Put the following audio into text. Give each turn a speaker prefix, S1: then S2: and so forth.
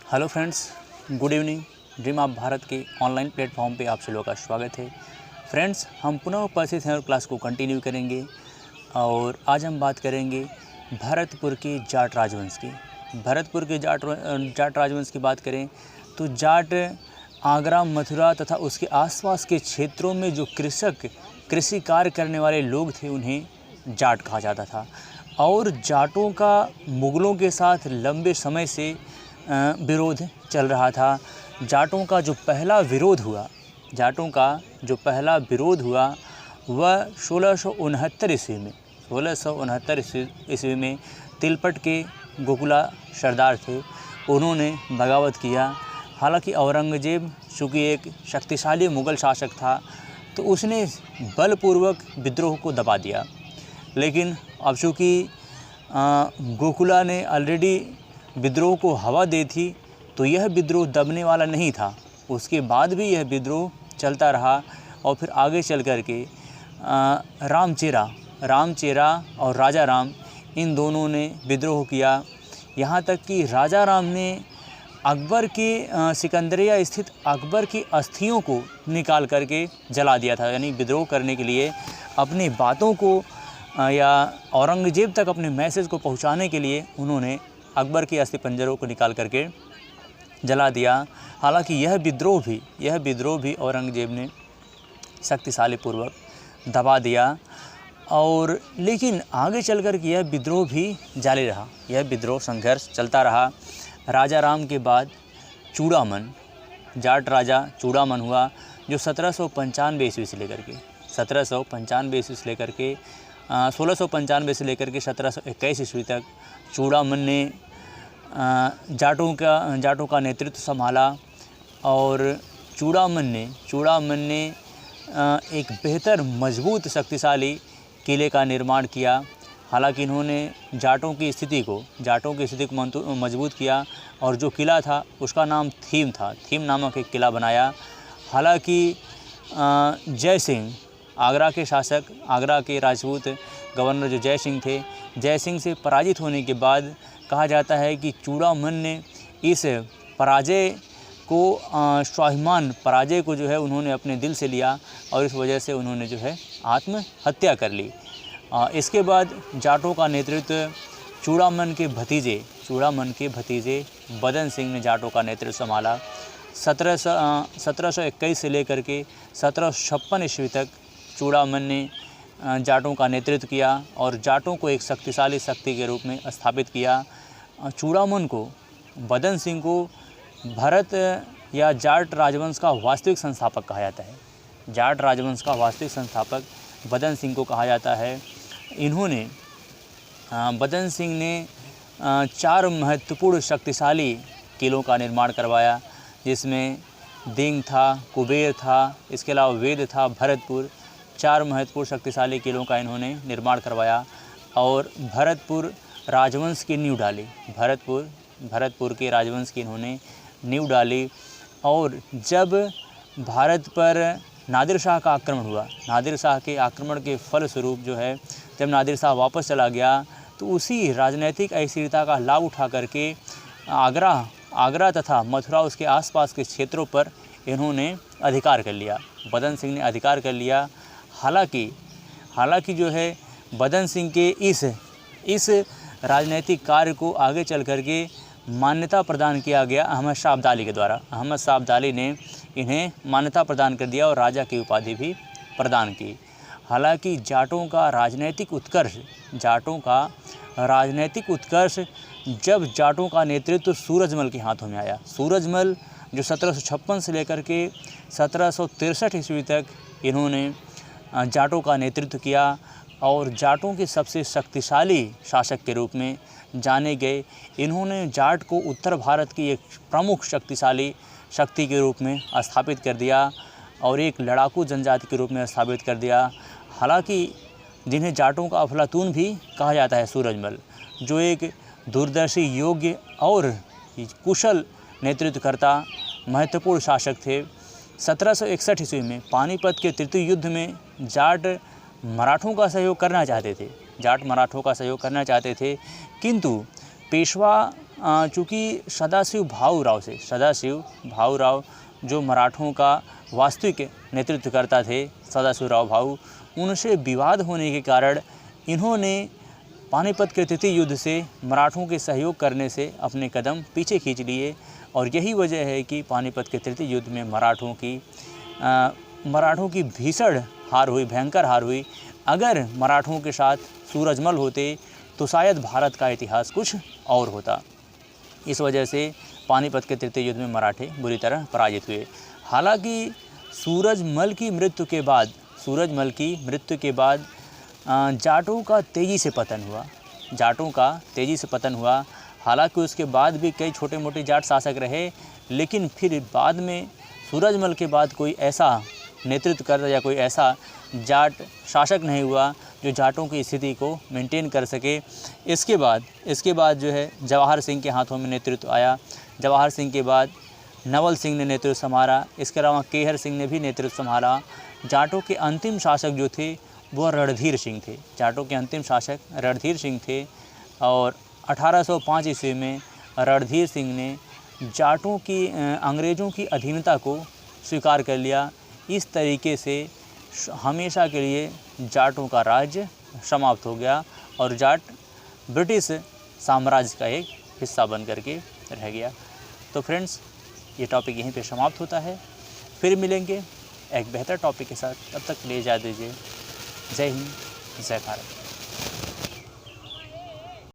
S1: Hello friends, good evening. Dream of Bharat के online platform पे आप सभी का स्वागत है। फ्रेंड्स, हम पुनः उपस्थित हैं और क्लास को कंटिन्यू करेंगे और आज हम बात करेंगे भरतपुर के जाट राजवंश की। भरतपुर के जाट राजवंश की बात करें तो जाट आगरा, मथुरा तथा उसके आसपास के क्षेत्रों में जो कृषि कार्य करने वाले लोग थे उन्हें जाट कहा जाता था। और जाटों का मुग़लों के साथ लंबे समय से विरोध चल रहा था। जाटों का जो पहला विरोध हुआ वह 1669 ईस्वी में तिलपट के गोकुला सरदार थे, उन्होंने बगावत किया। हालांकि औरंगज़ेब चूँकि एक शक्तिशाली मुग़ल शासक था तो उसने बलपूर्वक विद्रोह को दबा दिया। लेकिन अब चूँकि गोकुला ने ऑलरेडी विद्रोह को हवा दी थी तो यह विद्रोह दबने वाला नहीं था। उसके बाद भी यह विद्रोह चलता रहा और फिर आगे चल कर के रामचेरा और राजा राम, इन दोनों ने विद्रोह किया। यहाँ तक कि राजा राम ने अकबर के सिकंदरिया स्थित अकबर की अस्थियों को निकाल करके जला दिया था। यानी विद्रोह करने के लिए अपनी बातों को या औरंगज़ेब तक अपने मैसेज को पहुँचाने के लिए उन्होंने अकबर के अस्थि पंजरों को निकाल करके जला दिया। हालांकि यह विद्रोह भी औरंगज़ेब ने शक्तिशाली पूर्वक दबा दिया। और लेकिन आगे चल कर के यह विद्रोह भी जारी रहा, यह विद्रोह संघर्ष चलता रहा। राजा राम के बाद चूड़ामन, जाट राजा चूड़ामन हुआ, जो 1795 ईस्वी से लेकर के 1695 से लेकर के 1721 ईस्वी तक चूड़ामन ने जाटों का नेतृत्व संभाला। और चूड़ामन ने एक बेहतर, मजबूत, शक्तिशाली किले का निर्माण किया। हालांकि इन्होंने जाटों की स्थिति को मजबूत किया और जो किला था उसका नाम थीम था। थीम नामक एक किला बनाया। हालांकि जय सिंह, आगरा के शासक, आगरा के राजपूत गवर्नर जो जय सिंह थे, जय सिंह से पराजित होने के बाद कहा जाता है कि चूड़ामन ने इस पराजय को जो है उन्होंने अपने दिल से लिया और इस वजह से उन्होंने जो है आत्महत्या कर ली। इसके बाद जाटों का नेतृत्व चूड़ामन के भतीजे बदन सिंह ने जाटों का नेतृत्व संभाला। 1721 से लेकर के 1756 ईस्वी तक चूड़ामन ने जाटों का नेतृत्व किया और जाटों को एक शक्तिशाली शक्ति के रूप में स्थापित किया। चूड़ामन को, बदन सिंह को भारत या जाट राजवंश का वास्तविक संस्थापक कहा जाता है। जाट राजवंश का वास्तविक संस्थापक बदन सिंह को कहा जाता है। बदन सिंह ने 4 महत्वपूर्ण शक्तिशाली किलों का निर्माण करवाया, जिसमें दिंग था, कुबेर था, इसके अलावा वेद था, भरतपुर। 4 महत्वपूर्ण शक्तिशाली किलों का इन्होंने निर्माण करवाया और भरतपुर राजवंश की नींव डाली। भरतपुर के राजवंश की इन्होंने नींव डाली। और जब भारत पर नादिर शाह का आक्रमण हुआ, नादिर शाह के आक्रमण के फलस्वरूप जो है, जब नादिर शाह वापस चला गया तो उसी राजनीतिक अस्थिरता का लाभ उठा करके आगरा तथा मथुरा, उसके आसपास के क्षेत्रों पर इन्होंने अधिकार कर लिया। बदन सिंह ने अधिकार कर लिया। हालांकि जो है बदन सिंह के इस राजनीतिक कार्य को आगे चल कर के मान्यता प्रदान किया गया अहमद शाह अब्दाली के द्वारा। अहमद शाह अब्दाली ने इन्हें मान्यता प्रदान कर दिया और राजा की उपाधि भी प्रदान की। हालांकि जाटों का राजनीतिक उत्कर्ष जब जाटों का नेतृत्व सूरजमल के हाथों में आया। सूरजमल जो 1756 से लेकर के 1763 ईस्वी तक इन्होंने जाटों का नेतृत्व किया और जाटों के सबसे शक्तिशाली शासक के रूप में जाने गए। इन्होंने जाट को उत्तर भारत की एक प्रमुख शक्तिशाली शक्ति के रूप में स्थापित कर दिया और एक लड़ाकू जनजाति के रूप में स्थापित कर दिया। हालांकि जिन्हें जाटों का अफलातून भी कहा जाता है, सूरजमल, जो एक दूरदर्शी, योग्य और कुशल नेतृत्वकर्ता, महत्वपूर्ण शासक थे। 1761 ईस्वी में पानीपत के तृतीय युद्ध में जाट मराठों का सहयोग करना चाहते थे, किंतु पेशवा चूँकि सदाशिव भाऊराव जो मराठों का वास्तविक नेतृत्व करता थे, सदाशिवराव भाऊ, उनसे विवाद होने के कारण इन्होंने पानीपत के तृतीय युद्ध से मराठों के सहयोग करने से अपने कदम पीछे खींच लिए। और यही वजह है कि पानीपत के तृतीय युद्ध में मराठों की भीषण हार हुई, भयंकर हार हुई। अगर मराठों के साथ सूरजमल होते तो शायद भारत का इतिहास कुछ और होता। इस वजह से पानीपत के तृतीय युद्ध में मराठे बुरी तरह पराजित हुए। हालांकि सूरजमल की मृत्यु के बाद जाटों का तेज़ी से पतन हुआ। हालांकि उसके बाद भी कई छोटे मोटे जाट शासक रहे, लेकिन फिर बाद में सूरजमल के बाद कोई ऐसा नेतृत्व करता या कोई ऐसा जाट शासक नहीं हुआ जो जाटों की स्थिति को मेंटेन कर सके। इसके बाद जो है जवाहर सिंह के हाथों में नेतृत्व आया। जवाहर सिंह के बाद नवल सिंह ने नेतृत्व संभाला। इसके अलावा केहर सिंह ने भी नेतृत्व संभाला। जाटों के अंतिम शासक जो थे वो रणधीर सिंह थे। और 1805 ईस्वी में रणधीर सिंह ने जाटों की अंग्रेज़ों की अधीनता को स्वीकार कर लिया। इस तरीके से हमेशा के लिए जाटों का राज्य समाप्त हो गया और जाट ब्रिटिश साम्राज्य का एक हिस्सा बन करके रह गया। तो फ्रेंड्स, ये टॉपिक यहीं पे समाप्त होता है। फिर मिलेंगे एक बेहतर टॉपिक के साथ। तब तक ले जा दीजिए। जय हिंद, जय भारत।